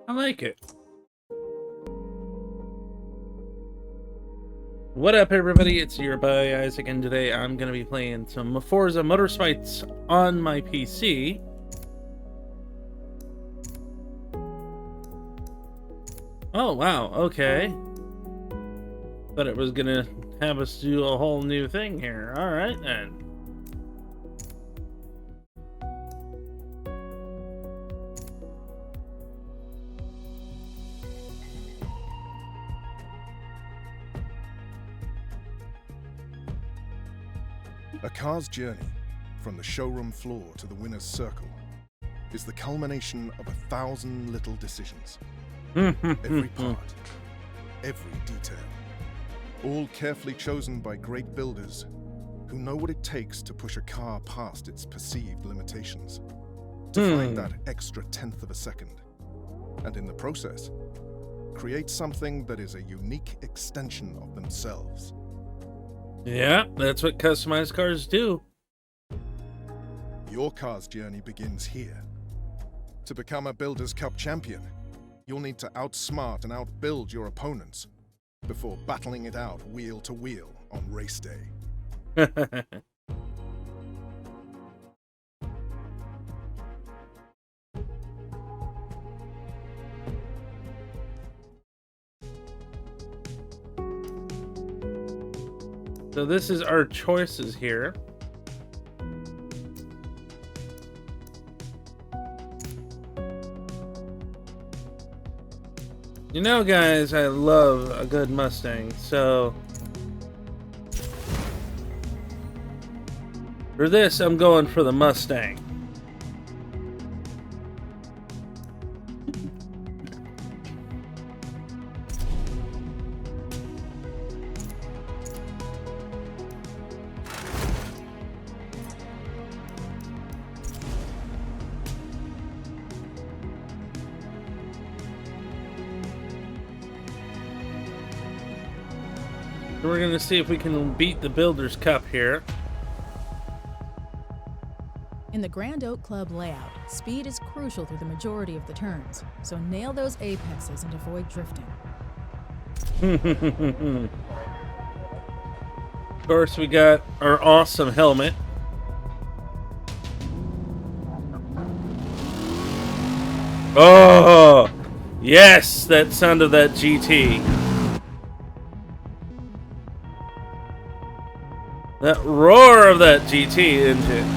I like it. What up, everybody? It's your boy Isaac, and today I'm going to be playing some Forza Motorsport on my PC. Oh, wow, okay. Thought it was going to have us do a whole new thing here. Alright, then. A car's journey, from the showroom floor to the winner's circle, is the culmination of 1,000 little decisions. Every part, every detail, all carefully chosen by great builders who know what it takes to push a car past its perceived limitations, to find that extra tenth of a second, and in the process, create something that is a unique extension of themselves. Yeah, that's what customized cars do. Your car's journey begins here. To become a Builders' Cup champion, you'll need to outsmart and outbuild your opponents before battling it out wheel to wheel on race day. So this is our choices here. You know, guys, I love a good Mustang, so for this, I'm going for the Mustang. We're going to see if we can beat the Builders' Cup here. In the Grand Oak Club layout, speed is crucial through the majority of the turns, so nail those apexes and avoid drifting. Of course, we got our awesome helmet. Oh, yes, that sound of that GT. That roar of that GT engine.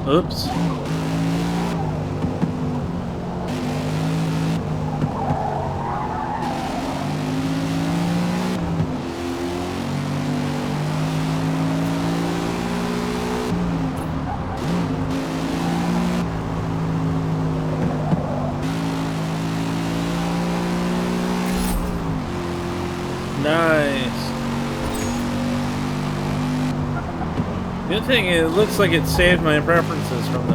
Oops. Nice. Good thing it looks like it saved my preferences from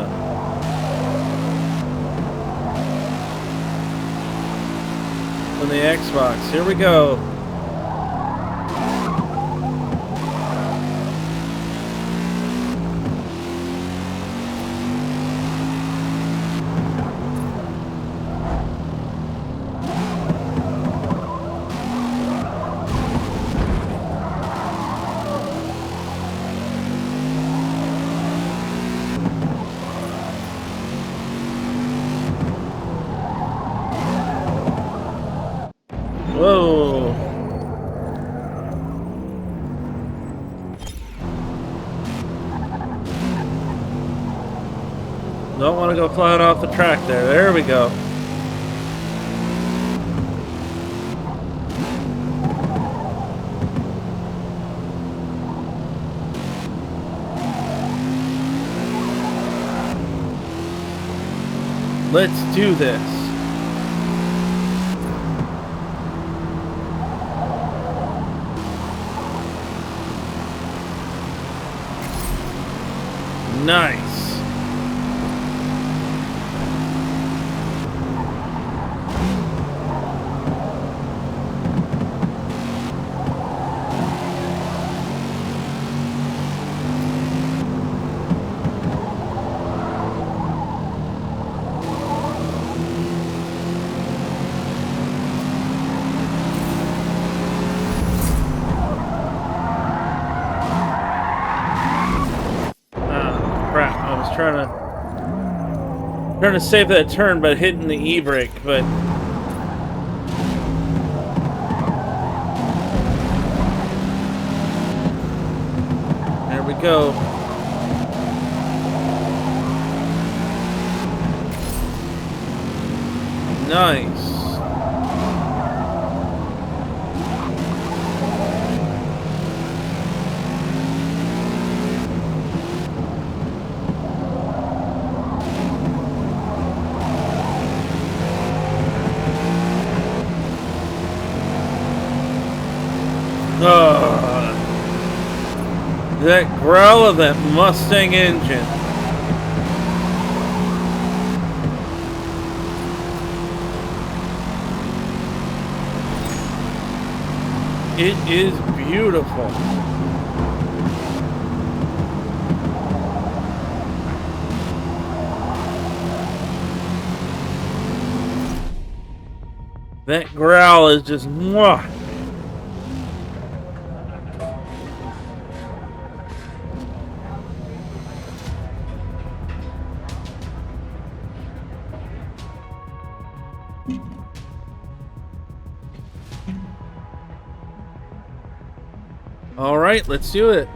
the Xbox. Here we go. Whoa. Don't want to go flying off the track there. There we go. Let's do this. Nice. Trying to save that turn by hitting the e-brake, but there we go. Nice. That growl of that Mustang engine. It is beautiful. That growl is just mwah. All right, let's do it.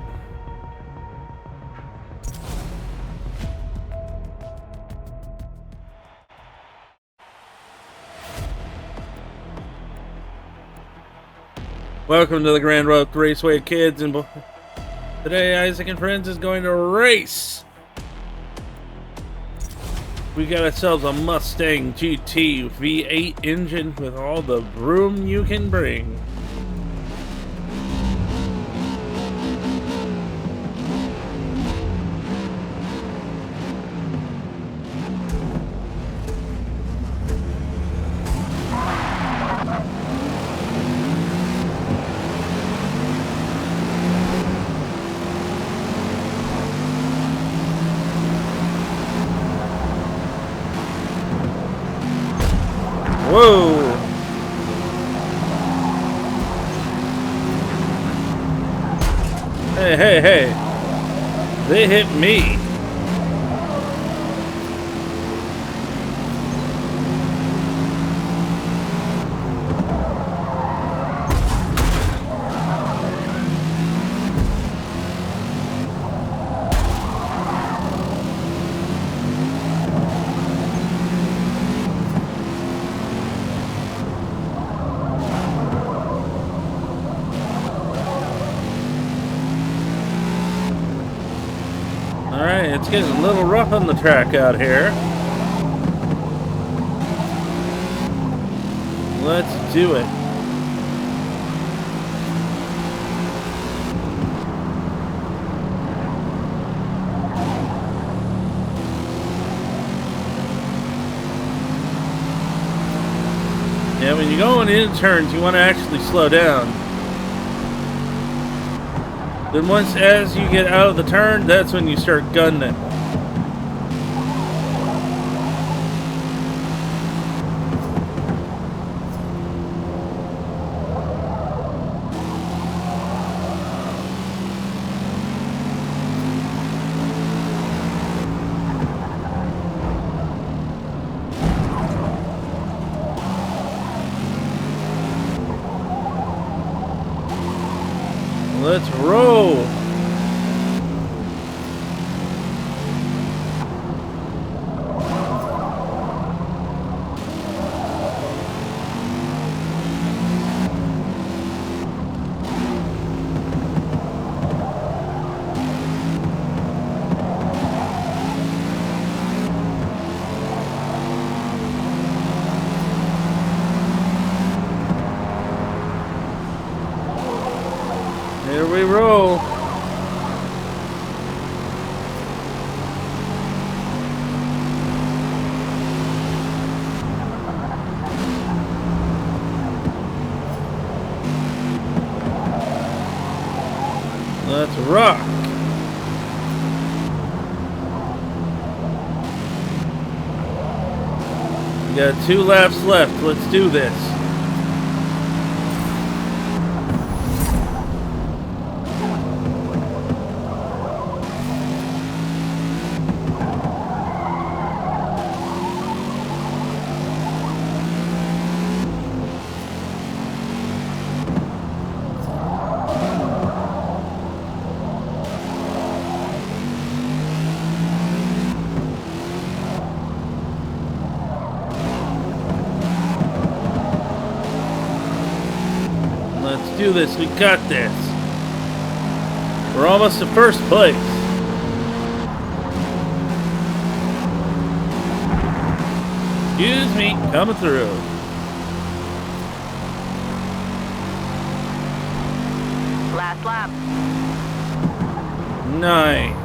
Welcome to the Grand Oak Raceway, kids, and today Isaac and Friends is going to race. We got ourselves a Mustang GT V8 engine with all the room you can bring. Whoa! Hey, hey, hey! They hit me! Alright, it's getting a little rough on the track out here. Let's do it. Yeah, when you go in turns, you want to actually slow down. Then once, as you get out of the turn, that's when you start gunning it. Let's roll. rock. We got 2 laps left. Let's do this. Let's do this. We got this. We're almost to first place. Excuse me, coming through. Last lap. Nice.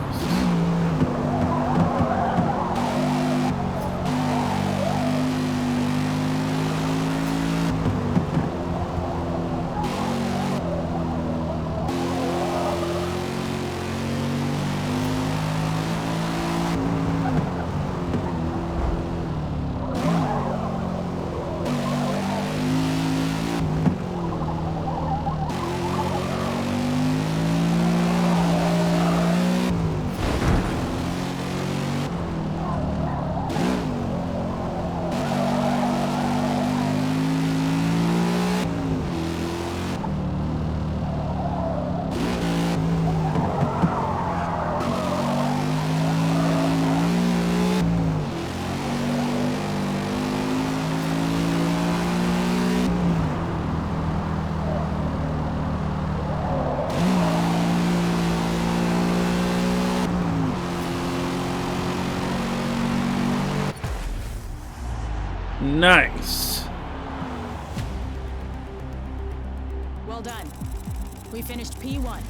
Nice. Well done. We finished P1.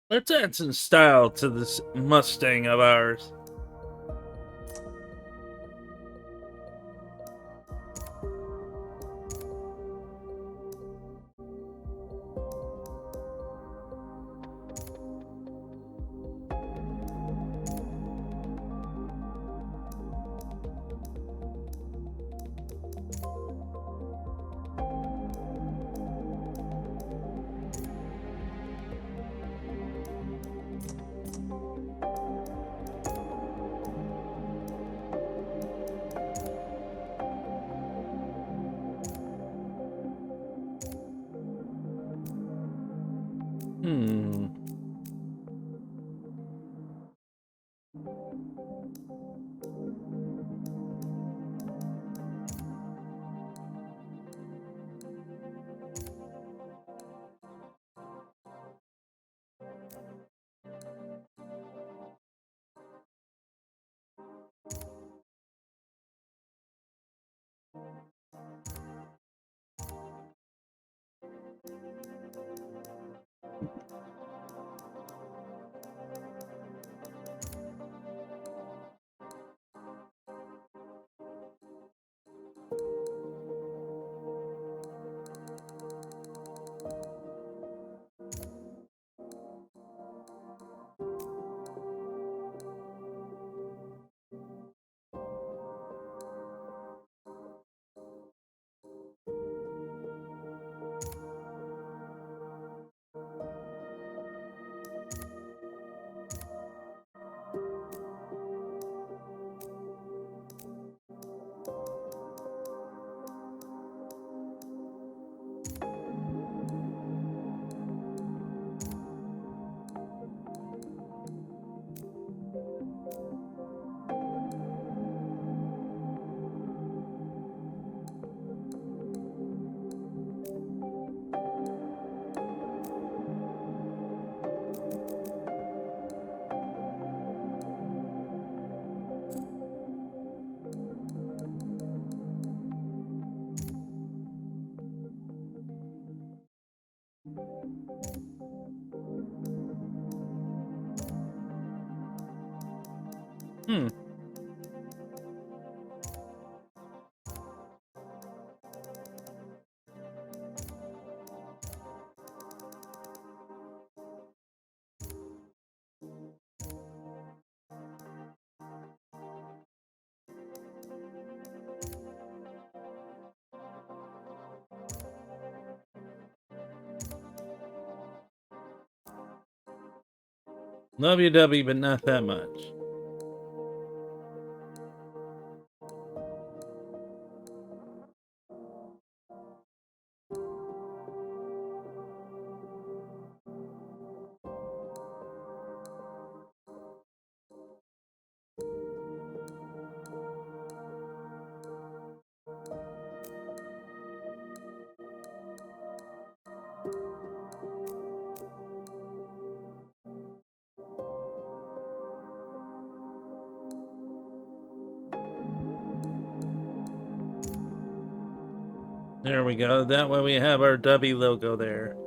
Let's add some style to this Mustang of ours. Hmm. Hmm. Love you, W, but not that much. There we go. That way we have our W logo there.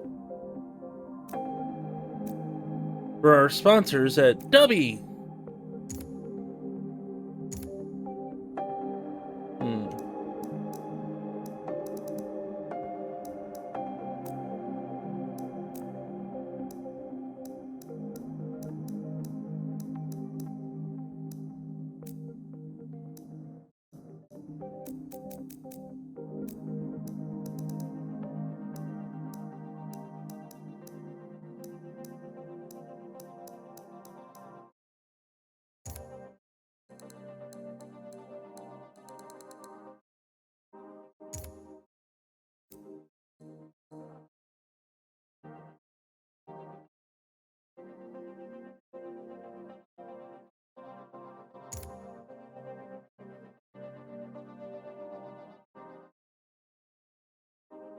For our sponsors at W. Hmm.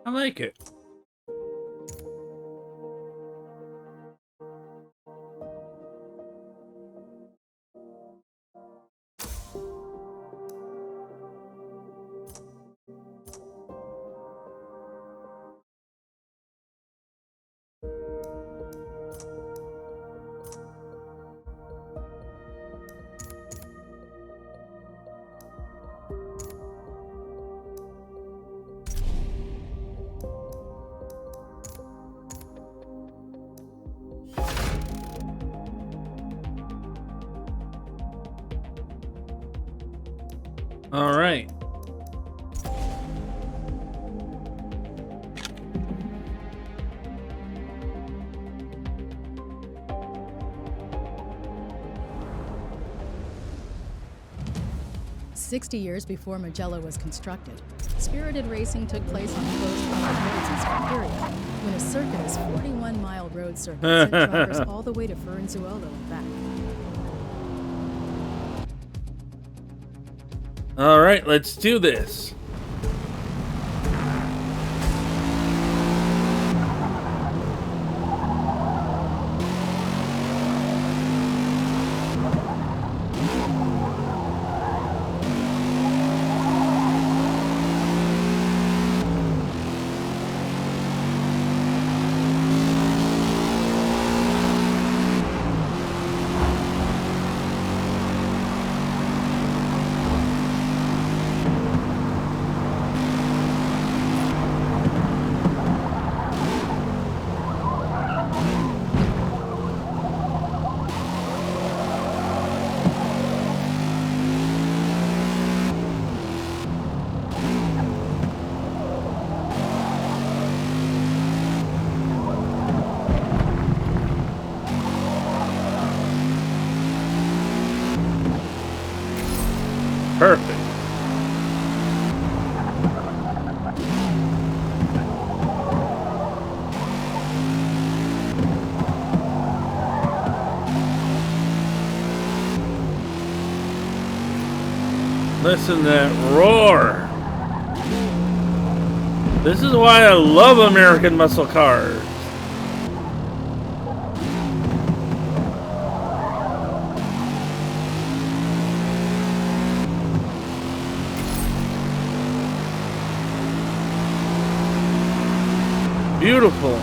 I like it. All right. "60 years before Magello was constructed, spirited racing took place on closed roads in Siberia, when a circuitous 41-mile road circuit sent drivers all the way to Fuenzuelo and back. All right, let's do this. Perfect. Listen to that roar. This is why I love American muscle cars. Beautiful.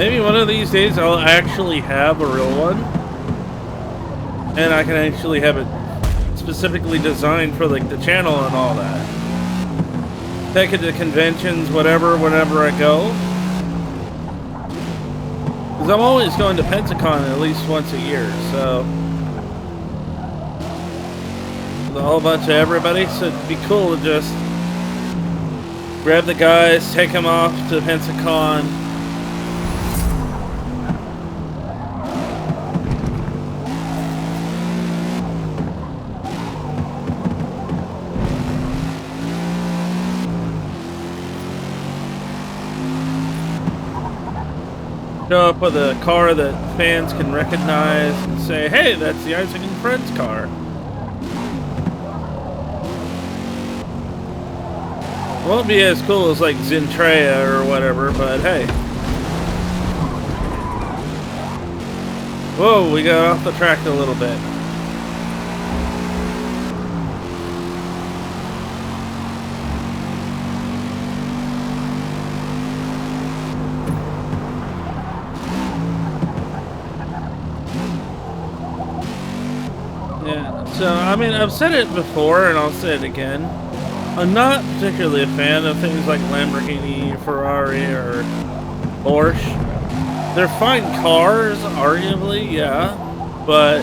Maybe one of these days I'll actually have a real one. And I can actually have it specifically designed for like the channel and all that. Take it to conventions, whatever, whenever I go. Because I'm always going to Pensacon at least once a year, so... with a whole bunch of everybody, so it'd be cool to just grab the guys, take them off to Pensacon. Show up with a car that fans can recognize and say, hey, that's the Isaac and Friends car. Won't be as cool as like Zintrea or whatever, but hey. Whoa, we got off the track a little bit. Yeah, so I mean, I've said it before and I'll say it again. I'm not particularly a fan of things like Lamborghini, Ferrari, or Porsche. They're fine cars, arguably, yeah, but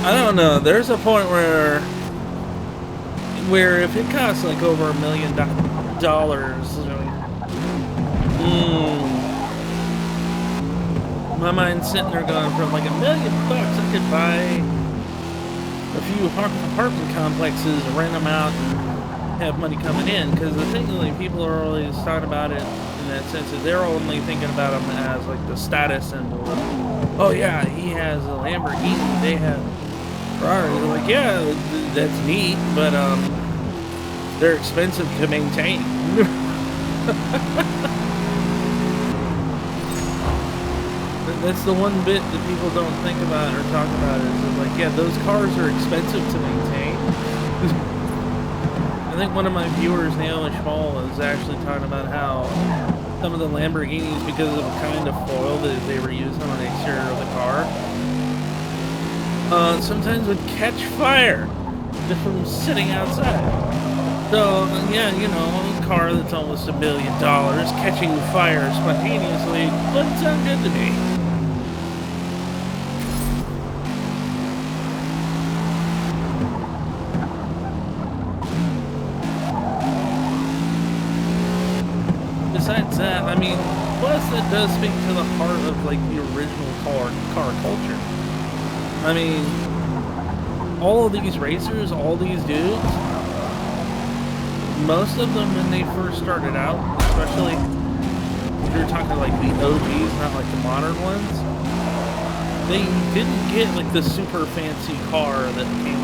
I don't know. There's a point where if it costs like over $1 million, my mind's sitting there going, from like $1 million, I could buy a few apartment complexes, rent them out, and have money coming in. Because the thing, like, people are always talking about it in that sense is they're only thinking about them as like the status symbol. Oh yeah, he has a Lamborghini, they have Ferrari. They're like, yeah, that's neat, but they're expensive to maintain. That's the one bit that people don't think about or talk about is like, yeah, those cars are expensive to maintain. I think one of my viewers, Naomi Schmall, was actually talking about how some of the Lamborghinis, because of the kind of foil that they were using on the exterior of the car, sometimes would catch fire just from sitting outside. So, yeah, you know, a car that's almost $1 million catching fire spontaneously doesn't sound good to me. Besides that, I mean, plus that does speak to the heart of like the original car culture. I mean, all of these racers, all these dudes, most of them when they first started out, especially if you're talking like the OGs, not like the modern ones, they didn't get like the super fancy car that came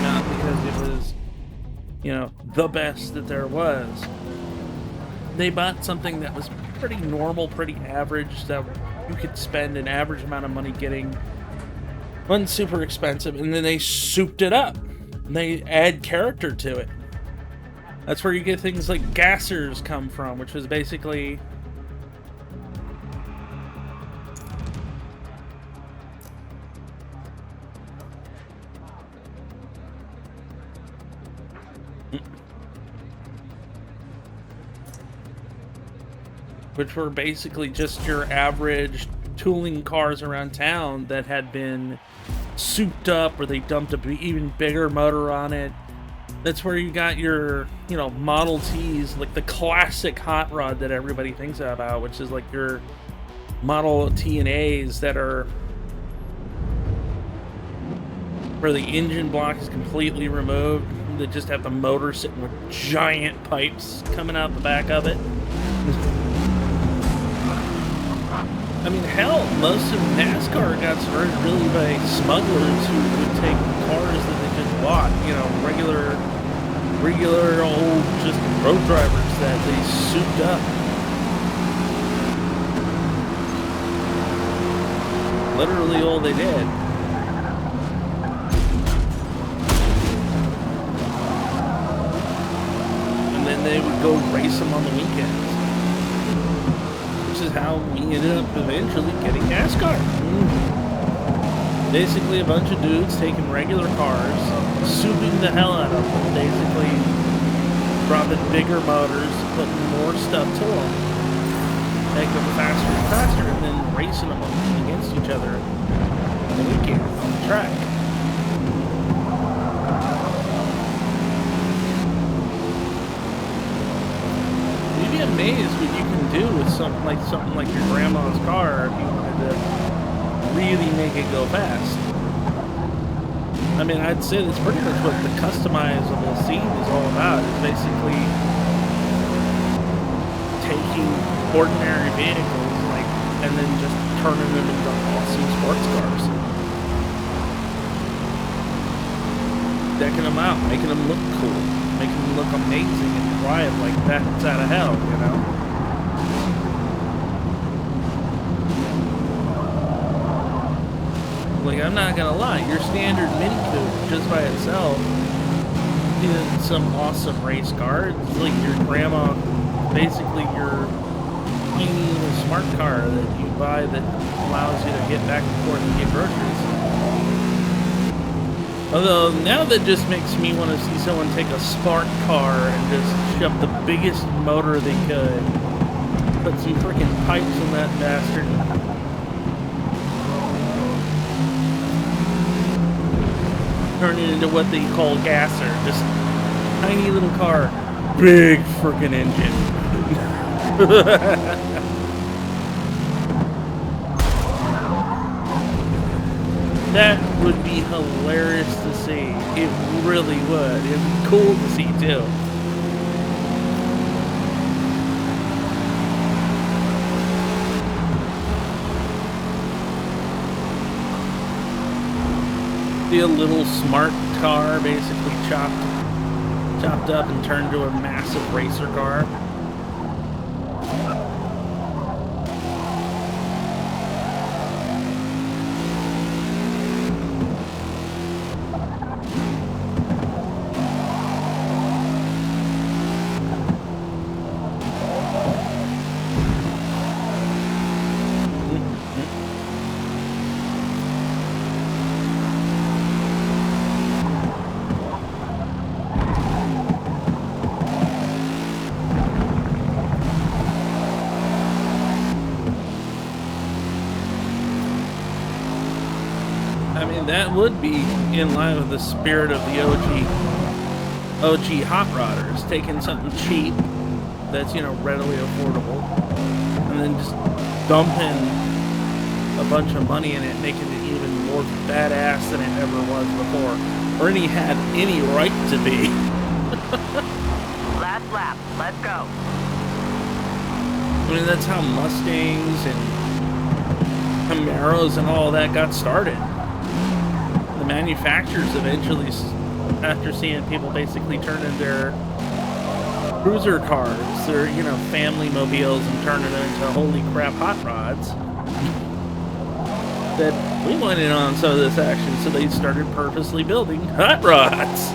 out because it was, you know, the best that there was. They bought something that was pretty normal, pretty average, that you could spend an average amount of money getting. Wasn't super expensive, and then they souped it up. And they add character to it. That's where you get things like gassers come from, which was basically which were basically just your average tooling cars around town that had been souped up, or they dumped a even bigger motor on it. That's where you got your, you know, Model Ts, like the classic hot rod that everybody thinks about, which is like your Model T and A's that are where the engine block is completely removed. They just have the motor sitting with giant pipes coming out the back of it. I mean, hell, most of NASCAR got started really by smugglers who would take cars that they just bought, you know, regular old just road drivers that they souped up. Literally all they did. then they would go race them on the weekends. Which is how we ended up eventually getting NASCAR. Basically a bunch of dudes taking regular cars, souping the hell out of them, basically dropping bigger motors, putting more stuff to them, make them faster and faster, and then racing them against each other on the weekend on the track. You'd be amazed what you can do with something like your grandma's car if you wanted to really make it go fast. I mean, I'd say that's pretty much what the customizable scene is all about. It's basically taking ordinary vehicles, and then just turning them into awesome sports cars. Decking them out, making them look cool, making them look amazing and drive like that's out of hell, you know? Like, I'm not gonna lie, your standard Mini Coupe, just by itself, is some awesome race car. It's like your grandma, basically your tiny little smart car that you buy that allows you to get back and forth and get groceries. Although, now that just makes me want to see someone take a smart car and just shove the biggest motor they could, put some freaking pipes in that bastard, turn it into what they call gasser. Just tiny little car, big freaking engine. That would be hilarious to see. It really would. It'd be cool to see too. Be a little smart car, basically chopped up and turned to a massive racer car. That would be in line with the spirit of the OG hot rodders, taking something cheap that's, you know, readily affordable, and then just dumping a bunch of money in it, making it even more badass than it ever was before, or any had any right to be. Last lap, let's go. I mean, that's how Mustangs and Camaros and all that got started. Manufacturers eventually, after seeing people basically turn in their cruiser cars, their, you know, family mobiles, and turning them into holy crap hot rods, that we went in on some of this action, so they started purposely building hot rods.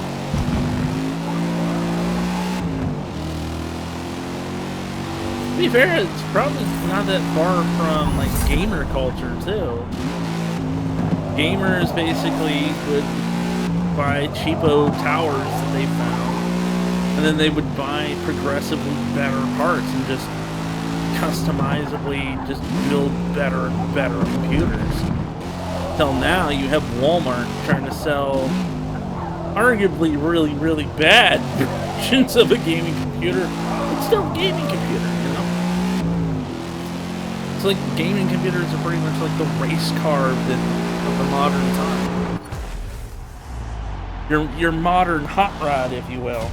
To be fair, it's probably not that far from like gamer culture too. Gamers basically would buy cheapo towers that they found, and then they would buy progressively better parts and just customizably just build better and better computers. Till now, you have Walmart trying to sell arguably really, really bad versions of a gaming computer. It's still a gaming computer, you know? It's like gaming computers are pretty much like the race car of the modern time. Your modern hot rod, if you will.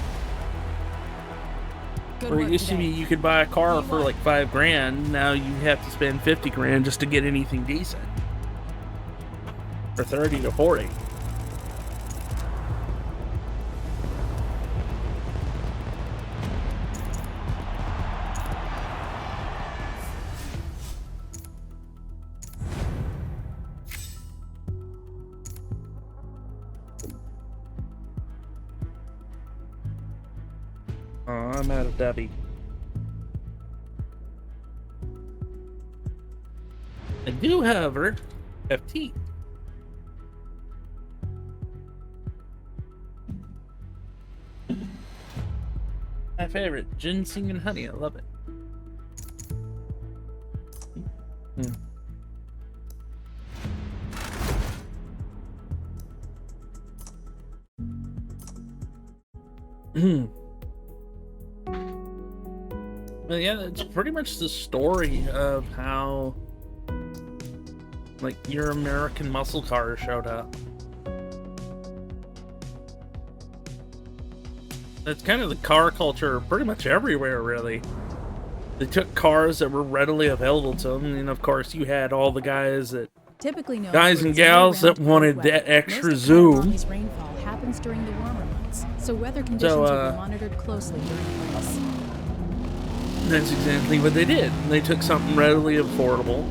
Where it used to be you could buy a car for like $5,000, now you have to spend $50,000 just to get anything decent. Or 30 to 40. Oh, I'm out of Debbie. I do, however, have tea. My favorite, ginseng and honey. I love it. Well, yeah, it's pretty much the story of how, like, your American muscle car showed up. That's kind of the car culture pretty much everywhere, really. They took cars that were readily available to them, and of course, you had all the guys that, guys and gals that wanted that extra zoom. Rainfall happens during the warmer months, so weather conditions will be monitored closely during the race. That's exactly what they did. They took something readily affordable,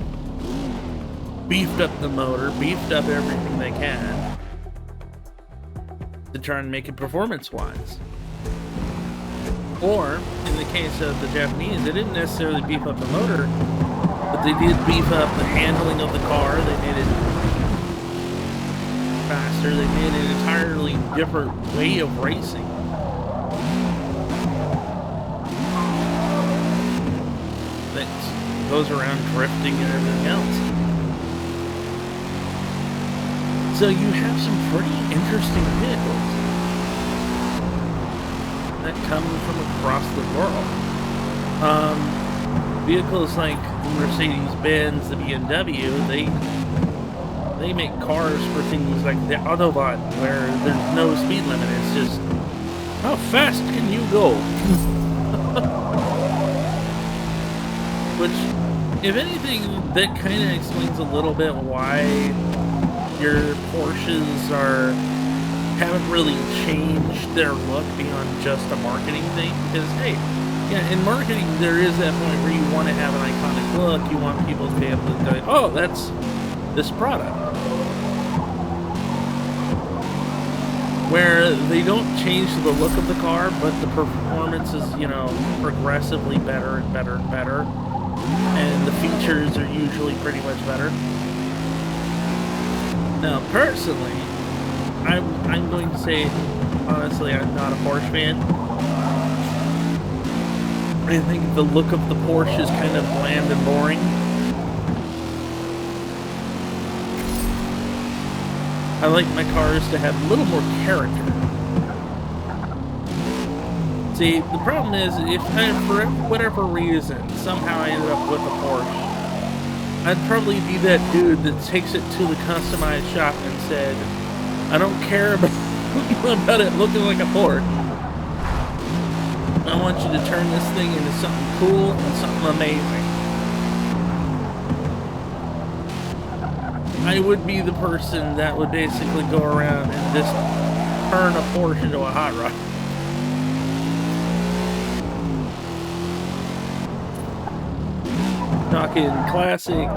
beefed up the motor, beefed up everything they can to try and make it performance-wise. Or, in the case of the Japanese, they didn't necessarily beef up the motor, but they did beef up the handling of the car. They made it faster. They made an entirely different way of racing. That goes around drifting and everything else. So you have some pretty interesting vehicles that come from across the world. Vehicles like the Mercedes-Benz, the BMW, they make cars for things like the Autobahn, where there's no speed limit. It's just, how fast can you go? Which, if anything, that kind of explains a little bit why your Porsches haven't really changed their look beyond just a marketing thing. Because, hey, yeah, in marketing, there is that point where you want to have an iconic look. You want people to be able to go, oh, that's this product. Where they don't change the look of the car, but the performance is, you know, progressively better and better and better. And the features are usually pretty much better. Now, personally, I'm going to say, honestly, I'm not a Porsche fan. I think the look of the Porsche is kind of bland and boring. I like my cars to have a little more character. See, the problem is, if I, for whatever reason, somehow I ended up with a Porsche, I'd probably be that dude that takes it to the customized shop and said, I don't care about it looking like a Porsche. I want you to turn this thing into something cool and something amazing. I would be the person that would basically go around and just turn a Porsche into a hot rod. Talking classic,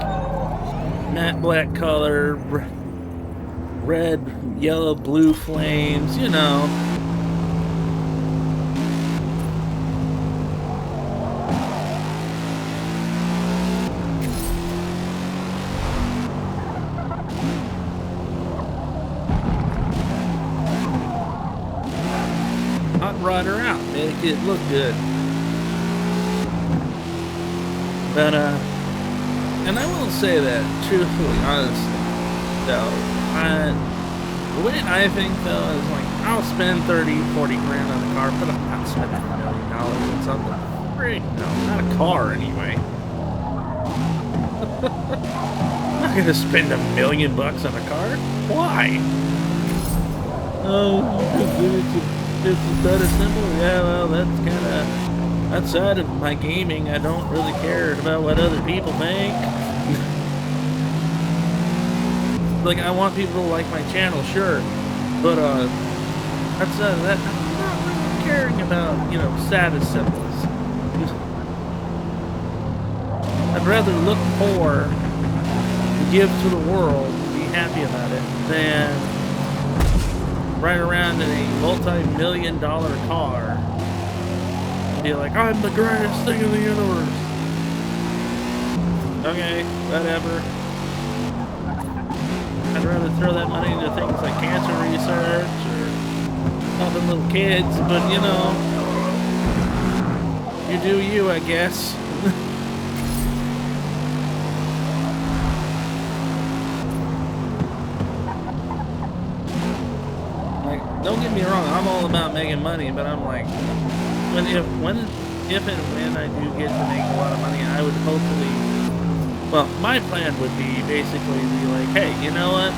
matte black color, red, yellow, blue flames, you know. Hot rod her out, make it look good. But, and I will say that, truthfully, honestly, though, the way I think, though, is like, I'll spend 30, 40 grand on a car, but I'm not spending $1 million on something. No, not a car, anyway. I'm not gonna spend $1 million on a car. Why? Oh, it's that simple? Yeah, well, that's kind of... Outside of my gaming, I don't really care about what other people think. Like, I want people to like my channel, sure. But, outside of that, I'm not really caring about, you know, status symbols. I'd rather look poor and give to the world and be happy about it than ride around in a multi-million-dollar car be like, I'm the greatest thing in the universe. Okay, whatever. I'd rather throw that money into things like cancer research or helping little kids, but you know, you do you, I guess. Like, don't get me wrong, I'm all about making money, but I'm like, if and when I do get to make a lot of money, I would hopefully, well, my plan would be basically be like, hey, you know what?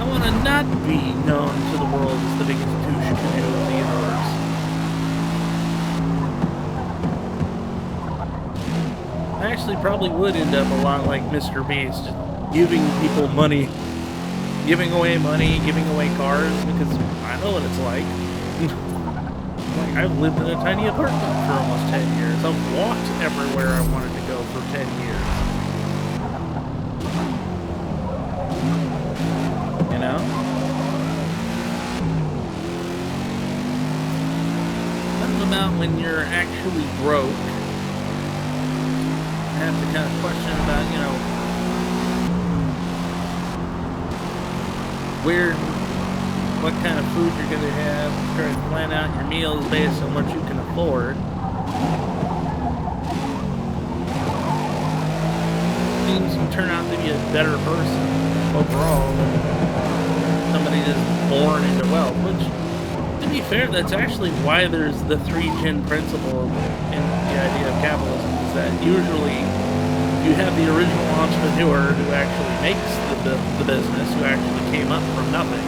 I want to not be known to the world as the biggest douche canoe of the universe. I actually probably would end up a lot like Mr. Beast, just giving people money, giving away money, giving away cars, because I know what it's like. Like, I've lived in a tiny apartment for almost 10 years. I've walked everywhere I wanted to go for 10 years. You know? Something about when you're actually broke, I have to kind of question about, you know, what kind of food you're going to have, try to plan out your meals based on what you can afford. Seems you turn out to be a better person overall than somebody that's born into wealth, which, to be fair, that's actually why there's the 3-gen principle in the idea of capitalism, is that usually you have the original entrepreneur who actually makes the business, who actually came up from nothing.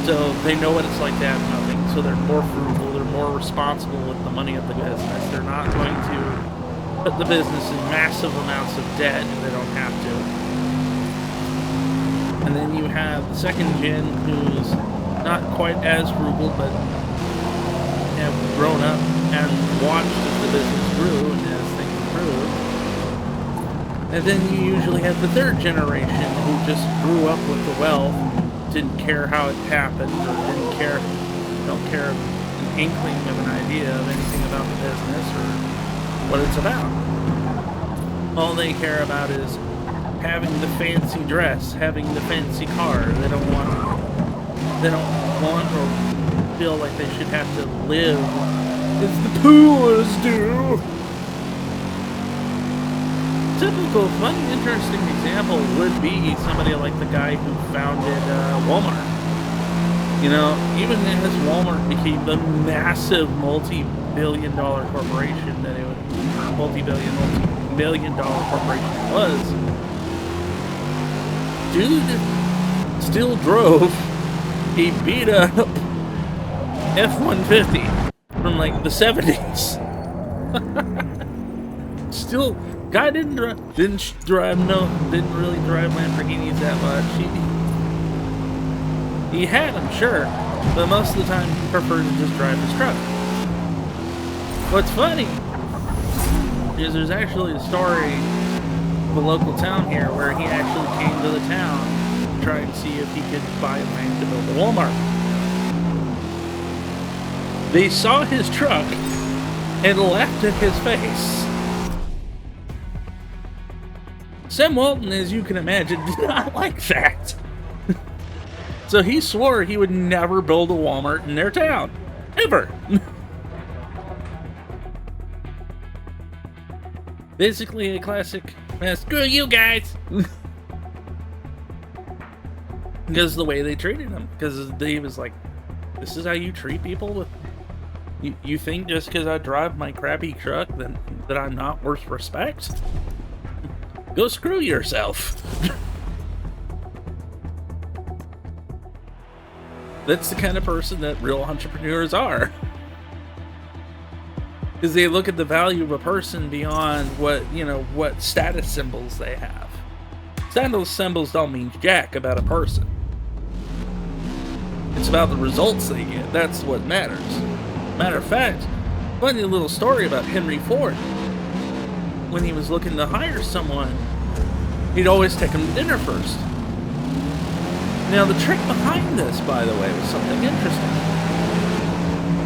So they know what it's like to have nothing, so they're more frugal, they're more responsible with the money of the business. They're not going to put the business in massive amounts of debt if they don't have to. And then you have the 2nd gen who's not quite as frugal, but have grown up and watched as the business grew and as things improved. And then you usually have the 3rd generation who just grew up with the wealth, didn't care how it happened, or don't care an inkling of an idea of anything about the business or what it's about. All they care about is having the fancy dress, having the fancy car. They don't want or feel like they should have to live as the poors do. Typical, funny, interesting example would be somebody like the guy who founded Walmart. You know, even as Walmart became the massive multi-billion-dollar corporation that it was, multi-billion-dollar corporation it was, dude still drove a beat-up F-150 from like the 70s. Still. Guy didn't really drive Lamborghinis that much. He had them, sure, but most of the time he preferred to just drive his truck. What's funny is there's actually a story of a local town here where he actually came to the town to try and see if he could buy land to build a Walmart. They saw his truck and laughed at his face. Sam Walton, as you can imagine, did not like that. So he swore he would never build a Walmart in their town. Ever. Basically a classic, screw you guys. Because the way they treated him. Because he was like, this is how you treat people? You think just because I drive my crappy truck that I'm not worth respect? Go screw yourself. That's the kind of person that real entrepreneurs are. Because they look at the value of a person beyond what status symbols they have. Status symbols don't mean jack about a person. It's about the results they get. That's what matters. Matter of fact, funny little story about Henry Ford. When he was looking to hire someone, he'd always take them to dinner first. Now, the trick behind this, by the way, was something interesting.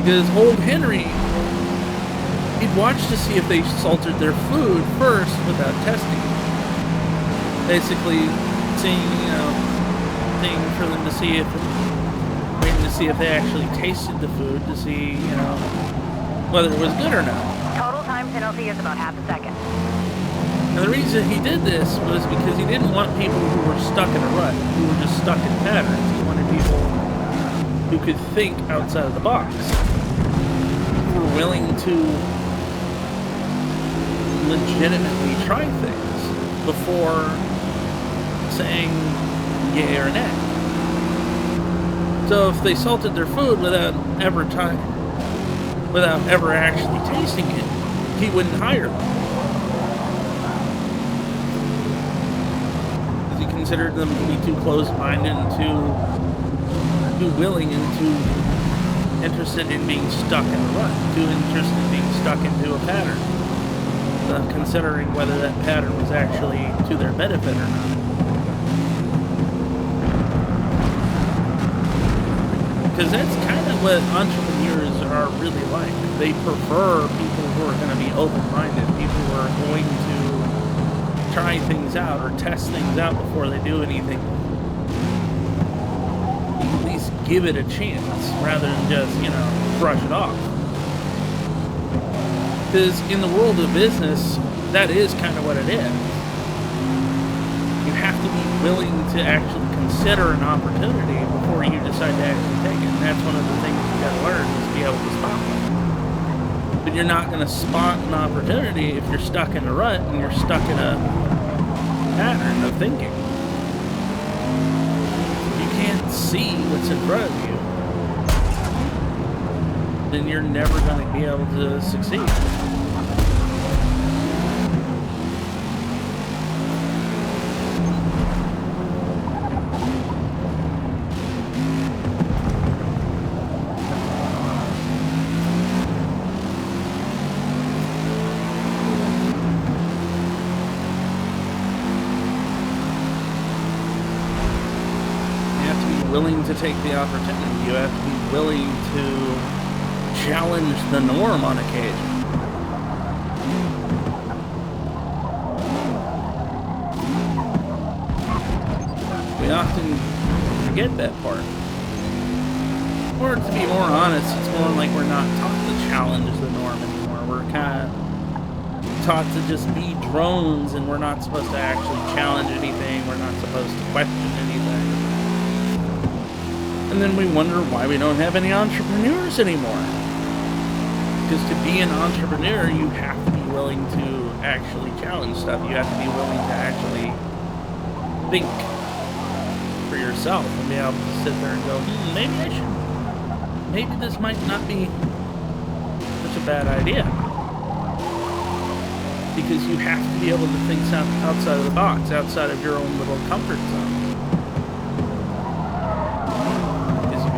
Because old Henry, he'd watch to see if they salted their food first without testing it. Basically, seeing for them to see if, waiting to see if they actually tasted the food to see, whether it was good or not. Total time penalty is about half a second. And the reason he did this was because he didn't want people who were stuck in a rut, who were just stuck in patterns. He wanted people who could think outside of the box, who were willing to legitimately try things before saying yay or nay. So if they salted their food without ever actually tasting it, he wouldn't hire them. Because he considered them to be too closed-minded and too willing and too interested in being stuck in a rut, too interested in being stuck into a pattern, considering whether that pattern was actually to their benefit or not. Because that's kind of what entrepreneurs are really like. They prefer people who are going to be open-minded, people who are going to try things out or test things out before they do anything. At least give it a chance rather than just, brush it off. Because in the world of business, that is kind of what it is. You have to be willing to actually consider an opportunity before you decide to actually take it. And that's one of the things you got to learn, is to be able to spot one. But you're not going to spot an opportunity if you're stuck in a rut and you're stuck in a pattern of thinking. You can't see what's in front of you, then you're never going to be able to succeed. Willing to take the opportunity. You have to be willing to challenge the norm on occasion. We often forget that part. Or to be more honest, it's more like we're not taught to challenge the norm anymore. We're kind of taught to just be drones, and we're not supposed to actually challenge anything. We're not supposed to question anything. And then we wonder why we don't have any entrepreneurs anymore. Because to be an entrepreneur, you have to be willing to actually challenge stuff. You have to be willing to actually think for yourself and be able to sit there and go, maybe this might not be such a bad idea. Because you have to be able to think outside of the box, outside of your own little comfort zone.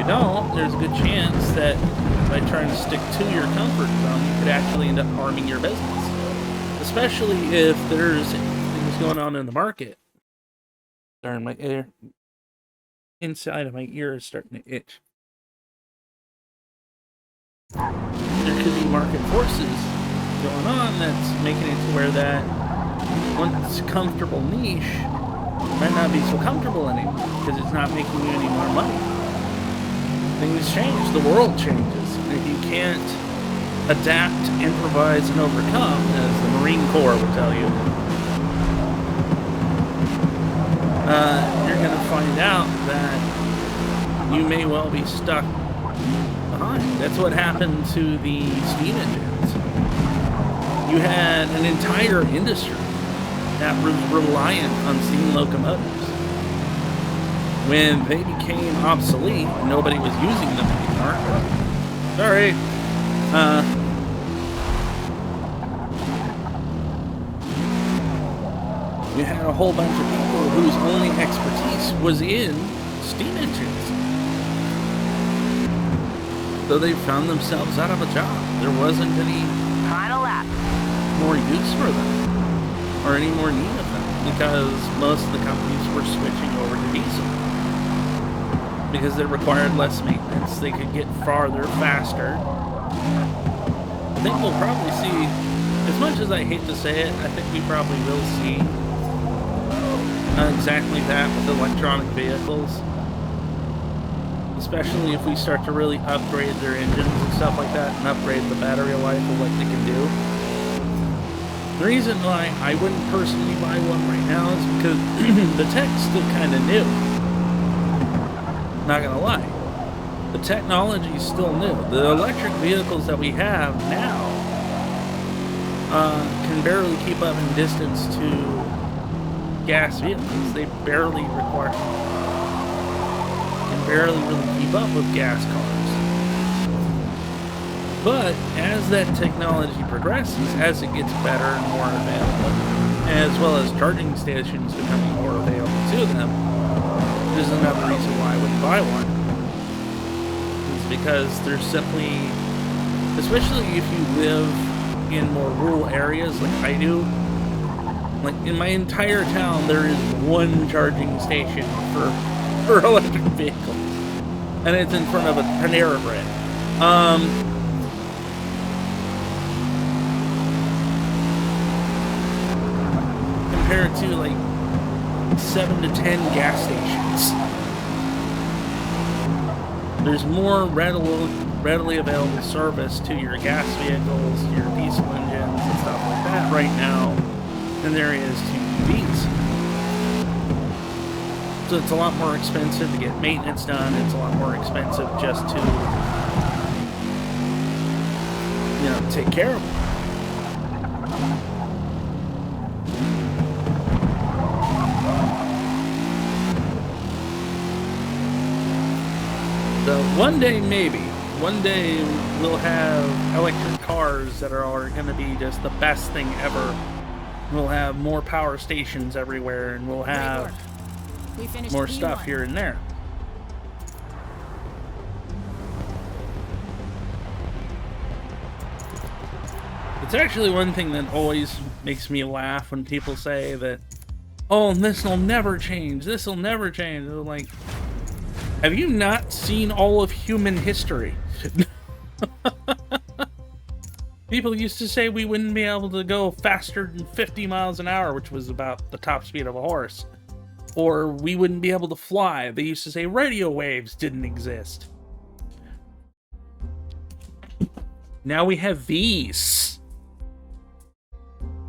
No, there's a good chance that by trying to stick to your comfort zone, you could actually end up harming your business. Especially if there's things going on in the market. Darn, my ear, inside of my ear is starting to itch. There could be market forces going on that's making it to where that once comfortable niche might not be so comfortable anymore because it's not making you any more money. Things change, the world changes. If you can't adapt, improvise, and overcome, as the Marine Corps would tell you, you're going to find out that you may well be stuck behind. That's what happened to the steam engines. You had an entire industry that was reliant on steam locomotives. When they became obsolete, nobody was using them anymore. Sorry. You had a whole bunch of people whose only expertise was in steam engines. So they found themselves out of a job. There wasn't any Final lap. more use for them, or any more need of them, because most of the companies were switching over to diesel. because it required less maintenance. They could get farther faster. I think we'll probably see, as much as I hate to say it, I think we probably will see exactly that with electronic vehicles. Especially if we start to really upgrade their engines and stuff like that, and upgrade the battery life of what they can do. The reason why I wouldn't personally buy one right now is because the tech's still kind of new. Not gonna lie. The technology is still new. The electric vehicles that we have now can barely keep up in distance to gas vehicles. They barely require... barely really keep up with gas cars. But as that technology progresses, as it gets better and more available, as well as charging stations becoming more available to them, there's another reason why I wouldn't buy one. It's because there's simply, especially if you live in more rural areas like I do, like in my entire town there is one charging station for electric vehicles, and it's in front of a Panera Bread. Compared to like 7 to 10 gas stations, there's more readily available service to your gas vehicles, to your diesel engines, and stuff like that right now than there is to EVs. So it's a lot more expensive to get maintenance done. It's a lot more expensive just to, you know, take care of them. So one day, maybe, one day we'll have electric cars that are going to be just the best thing ever. We'll have more power stations everywhere, and we'll have more stuff here and there. It's actually one thing that always makes me laugh when people say that, oh, this will never change, this will never change. They're like, have you not seen all of human history? People used to say we wouldn't be able to go faster than 50 miles an hour, which was about the top speed of a horse. Or we wouldn't be able to fly. They used to say radio waves didn't exist. Now we have these.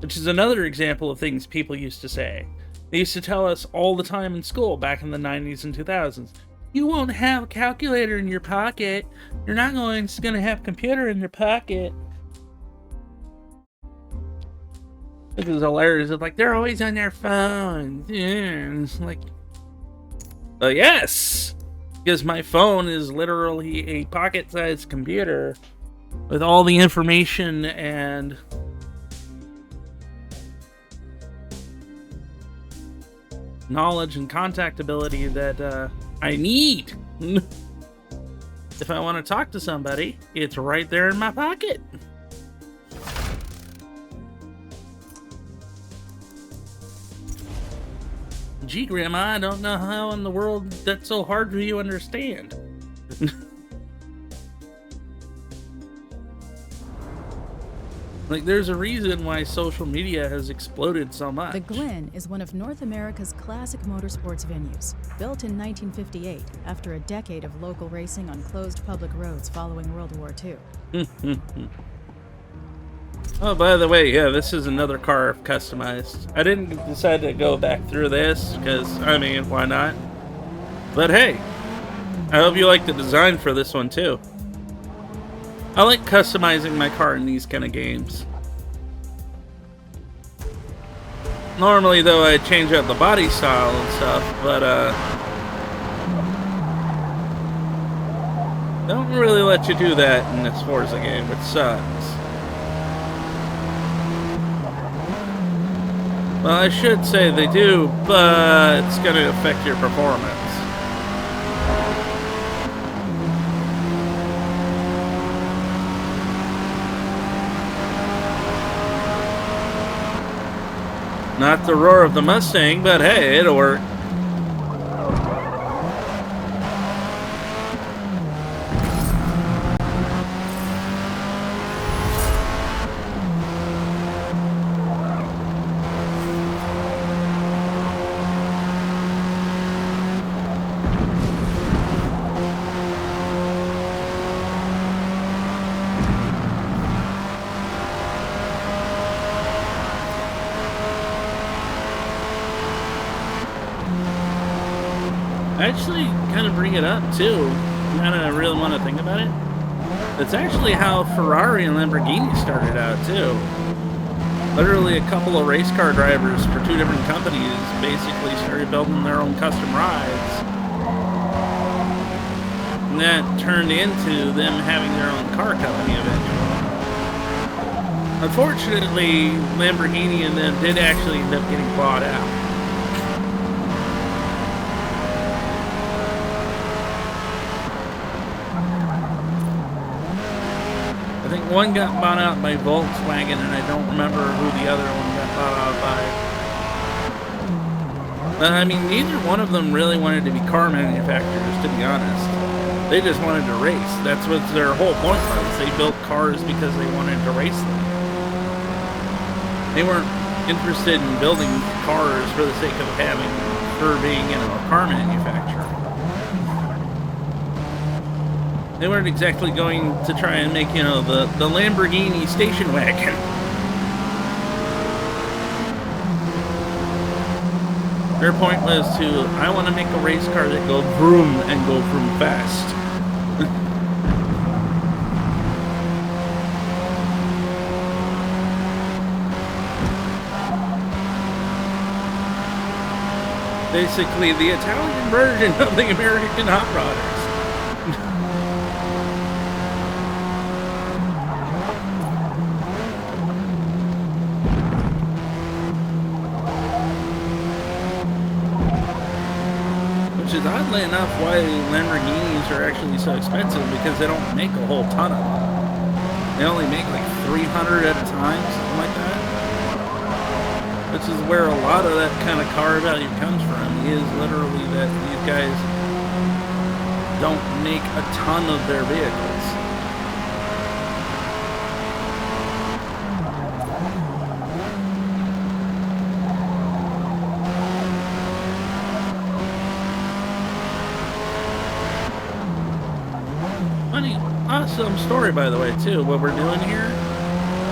Which is another example of things people used to say. They used to tell us all the time in school back in the 90s and 2000s. You won't have a calculator in your pocket. You're not going to have a computer in your pocket. It was hilarious. It's like, they're always on their phones. Yeah. It's like, yes! Because my phone is literally a pocket-sized computer with all the information and knowledge and contactability that I need. If I want to talk to somebody, it's right there in my pocket. Gee, Grandma, I don't know how in the world that's so hard for you to understand. Like, there's a reason why social media has exploded so much. The Glen is one of North America's classic motorsports venues. Built in 1958, after a decade of local racing on closed public roads following World War II. Oh, by the way, yeah, this is another car I've customized. I didn't decide to go back through this, because, I mean, why not? But hey, I hope you like the design for this one, too. I like customizing my car in these kind of games. Normally, though, I change up the body style and stuff, but, don't really let you do that in this Forza game, which sucks. Well, I should say they do, but it's going to affect your performance. Not the roar of the Mustang, but hey, it'll work. Actually, kind of bring it up too. Kind of really want to think about it. That's actually how Ferrari and Lamborghini started out too. Literally, a couple of race car drivers for two different companies basically started building their own custom rides, and that turned into them having their own car company eventually. Unfortunately, Lamborghini and them did actually end up getting bought out. I think one got bought out by Volkswagen, and I don't remember who the other one got bought out by. But I mean, neither one of them really wanted to be car manufacturers, to be honest. They just wanted to race. That's what their whole point was. They built cars because they wanted to race them. They weren't interested in building cars for the sake of being, a car manufacturer. They weren't exactly going to try and make, the Lamborghini station wagon. Their point was I want to make a race car that goes vroom and go vroom fast. Basically, the Italian version of the American Hot Rodders. Which is oddly enough why Lamborghinis are actually so expensive, because they don't make a whole ton of them. They only make like 300 at a time, something like that. Which is where a lot of that kind of car value comes from, is literally that these guys don't make a ton of their vehicles. Funny, awesome story, by the way, too. What we're doing here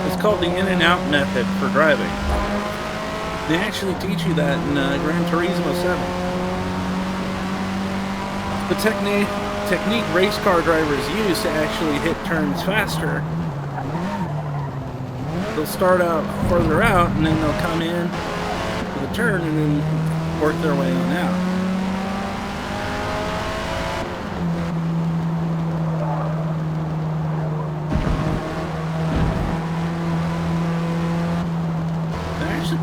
is called the in and out method for driving. They actually teach you that in Gran Turismo 7. The technique race car drivers use to actually hit turns faster. They'll start out further out, and then they'll come in to the turn and then work their way on out.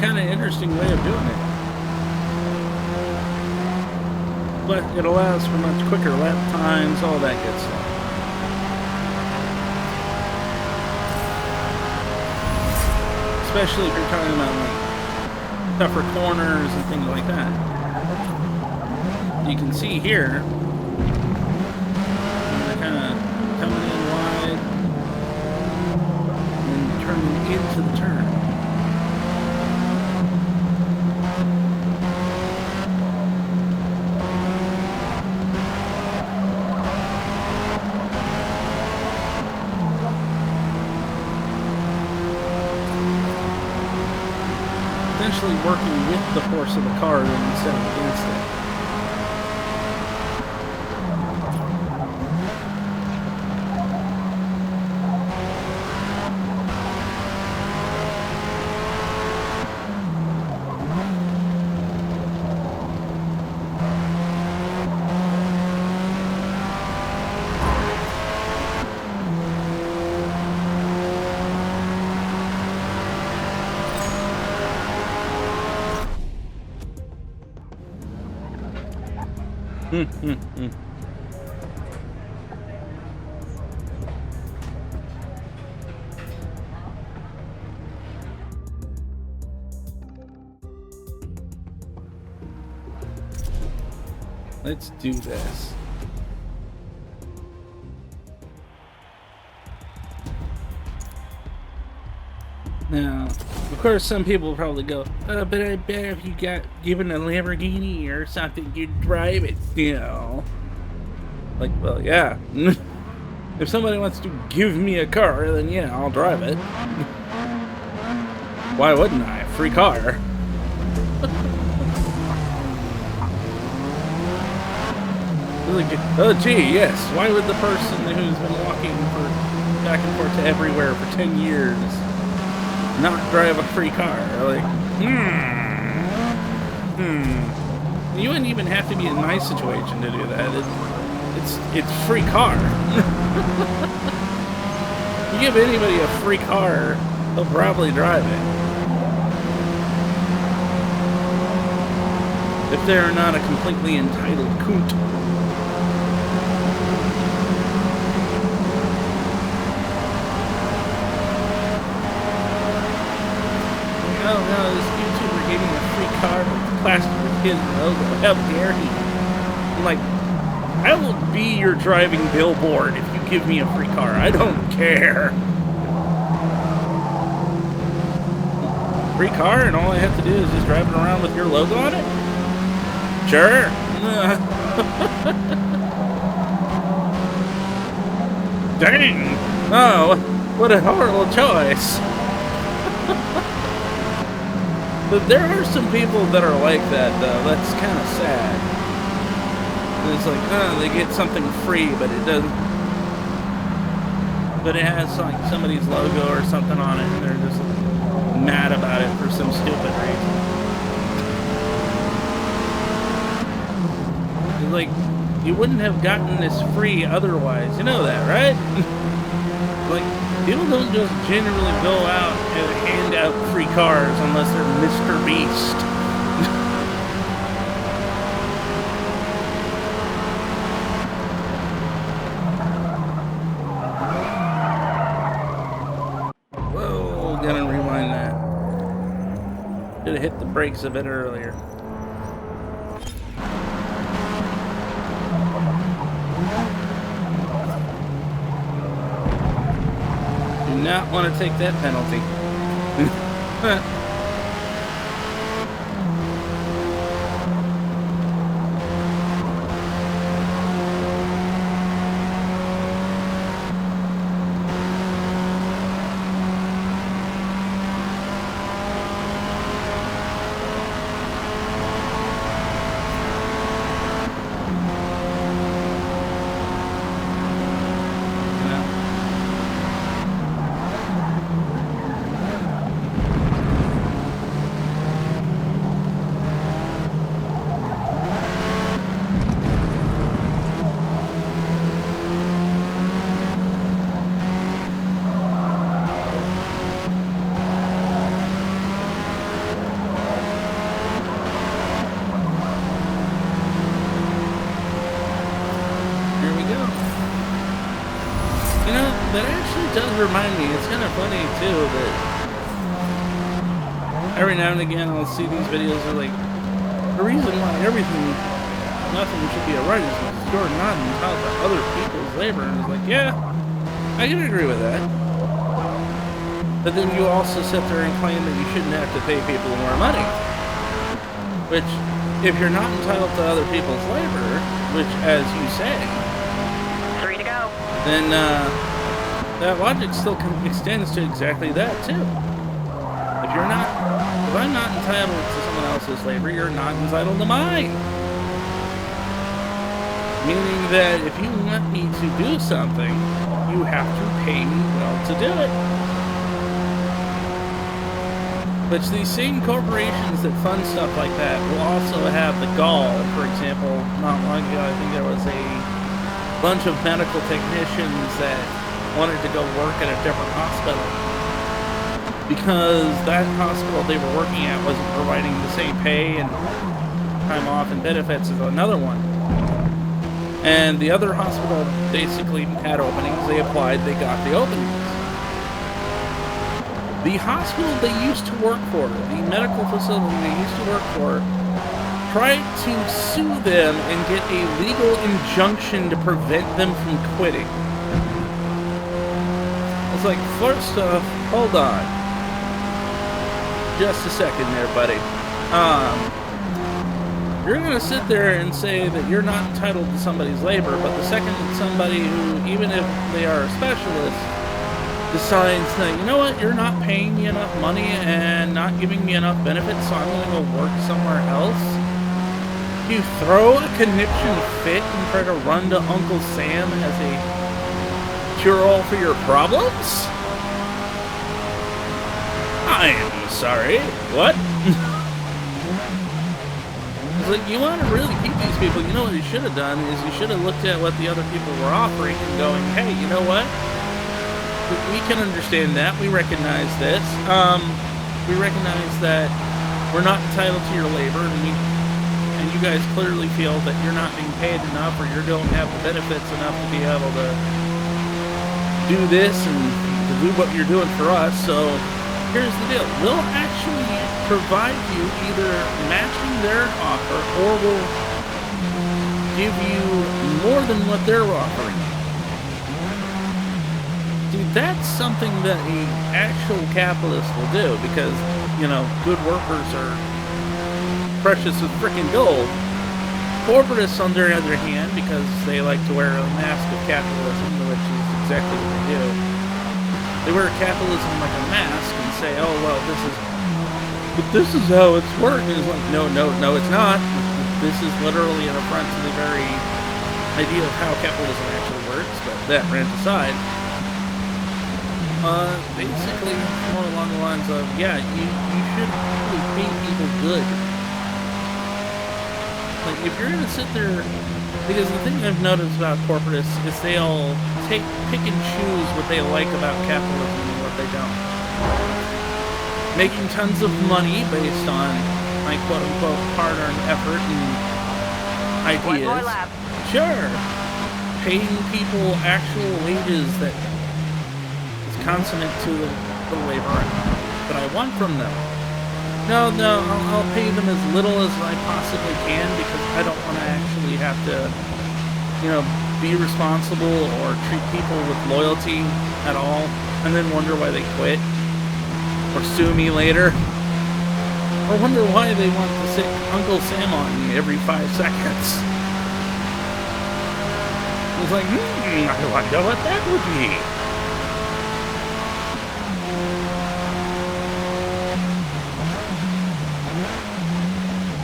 Kind of interesting way of doing it, but it allows for much quicker lap times, all that good stuff. Especially if you're talking about like tougher corners and things like that. You can see here they're kind of coming in wide and turning into the turn. Essentially working with the force of the car instead of against it. Let's do this. Now, of course, some people will probably go, but I bet if you got given a Lamborghini or something, you'd drive it still. Like, well, yeah. If somebody wants to give me a car, then yeah, I'll drive it. Why wouldn't I? Free car. Like, oh, gee, yes. Why would the person who's been walking back and forth to everywhere for 10 years not drive a free car? Like, You wouldn't even have to be in my situation to do that. It's free car. You give anybody a free car, they'll probably drive it. If they're not a completely entitled coot. Oh no, this YouTuber gave me a free car with plastic with his logo. How dare he? I'm like, I will be your driving billboard if you give me a free car. I don't care. Free car and all I have to do is just drive it around with your logo on it? Sure. Dang. Oh, what a horrible choice. But there are some people that are like that, though. That's kind of sad. It's like, they get something free, but it doesn't. But it has like somebody's logo or something on it, and they're just mad about it for some stupid reason. It's like, you wouldn't have gotten this free otherwise. You know that, right? Like, people don't just generally go out and hand out free cars unless they're Mr. Beast. Whoa, gotta rewind that. Should have hit the brakes a bit earlier. Do not want to take that penalty. That actually does remind me, it's kind of funny too that every now and again I'll see these videos of like, the reason why nothing should be a right is because you're not entitled to other people's labor. And it's like, yeah, I can agree with that. But then you also sit there and claim that you shouldn't have to pay people more money. Which, if you're not entitled to other people's labor, which as you say, 3 to go. then that logic still extends to exactly that too. If I'm not entitled to someone else's labor, you're not entitled to mine. Meaning that if you want me to do something, you have to pay me well to do it. But these same corporations that fund stuff like that will also have the gall. For example, not long ago, I think there was a bunch of medical technicians that wanted to go work at a different hospital because that hospital they were working at wasn't providing the same pay and time off and benefits as another one. And the other hospital basically had openings. They applied, they got the openings. The hospital they used to work for, the medical facility they used to work for, tried to sue them and get a legal injunction to prevent them from quitting. It's like, first off, hold on. just a second there, buddy. You're gonna sit there and say that you're not entitled to somebody's labor, but the second that somebody who, even if they are a specialist, decides that, you know what, you're not paying me enough money and not giving me enough benefits, so I'm gonna go work somewhere else, you throw a conniption fit and try to run to Uncle Sam as a cure-all for your problems? I am sorry. What? It's like, you want to really keep these people, you know what you should have done is you should have looked at what the other people were offering and going, hey, you know what? We can understand that. We recognize this. We recognize that we're not entitled to your labor, and you guys clearly feel that you're not being paid enough or you don't have the benefits enough to be able to do this and to do what you're doing for us, so here's the deal. We'll actually provide you either matching their offer or we'll give you more than what they're offering. Dude, that's something that an actual capitalist will do because, you know, good workers are precious as freaking gold. Corporatists, on the other hand, because they like to wear a mask of capitalism, which is exactly what they do, they wear capitalism like a mask and say, oh, well, this is how it's working. It's like, no, it's not. This is literally an affront to the very idea of how capitalism actually works, but that rant aside. Basically, more along the lines of, yeah, you should really pay people good. Like, if you're gonna sit there, because the thing I've noticed about corporatists is they all pick and choose what they like about capitalism and what they don't. Making tons of money based on, like, quote-unquote, hard-earned effort and ideas. One more lap. Sure. Paying people actual wages that is consonant to the labor that I want from them. No, I'll pay them as little as I possibly can because I don't want to actually have to, you know, be responsible or treat people with loyalty at all and then wonder why they quit or sue me later or wonder why they want to sick Uncle Sam on me every 5 seconds. It's like, I wonder what that would be.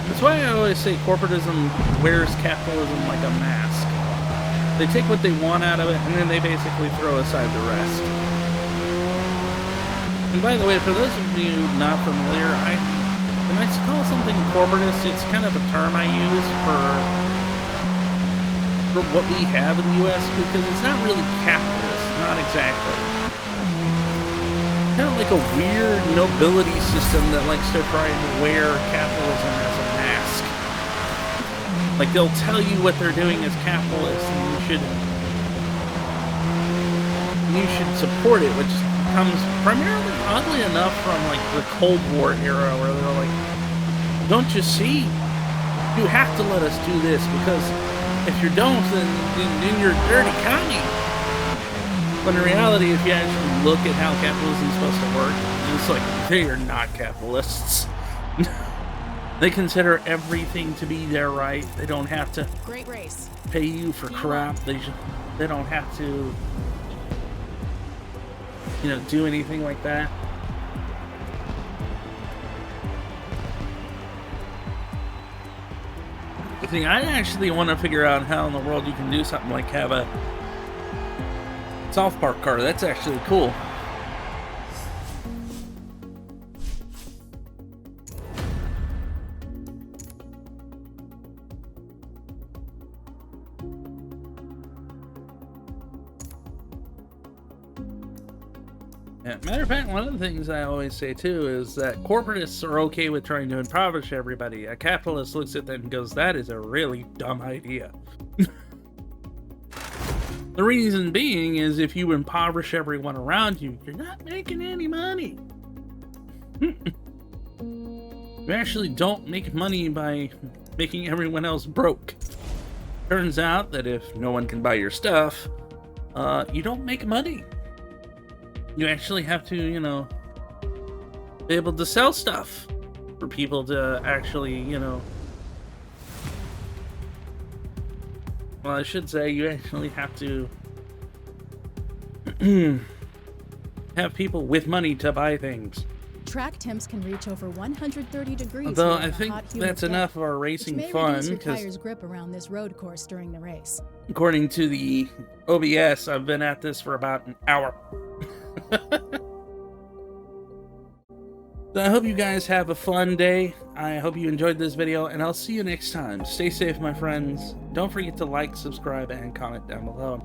That's why I always say corporatism wears capitalism like a mask. They take what they want out of it, and then they basically throw aside the rest. And by the way, for those of you not familiar, when I call something corporatist, it's kind of a term I use for what we have in the U.S., because it's not really capitalist, not exactly. Kind of like a weird nobility system that likes to try and wear capitalism as a mask. Like, they'll tell you what they're doing as capitalists, and you should support it, which comes primarily, oddly enough, from like the Cold War era, where they're like, don't you see? You have to let us do this, because if you don't, then you're dirty commie. But in reality, if you actually look at how capitalism is supposed to work, it's like, they are not capitalists. They consider everything to be their right. They don't have to Great race. pay you for crap. They don't have to, you know, do anything like that. See, I actually want to figure out how in the world you can do something like have a South Park car. That's actually cool. Yeah, matter of fact, one of the things I always say too is that corporatists are okay with trying to impoverish everybody. A capitalist looks at that and goes, that is a really dumb idea. The reason being is if you impoverish everyone around you, you're not making any money. You actually don't make money by making everyone else broke. Turns out that if no one can buy your stuff, you don't make money. You actually have to, you know, be able to sell stuff for people to actually, you know. Well, I should say you actually have to have people with money to buy things. Track temps can reach over 130 degrees. Although during I a think hot, humid that's day, enough of our which racing may fun, reduce your because tire's grip around this road course during the race. according to the OBS, I've been at this for about an hour. So I hope you guys have a fun day. I hope you enjoyed this video, and I'll see you next time. Stay safe, my friends. Don't forget to like, subscribe, and comment down below.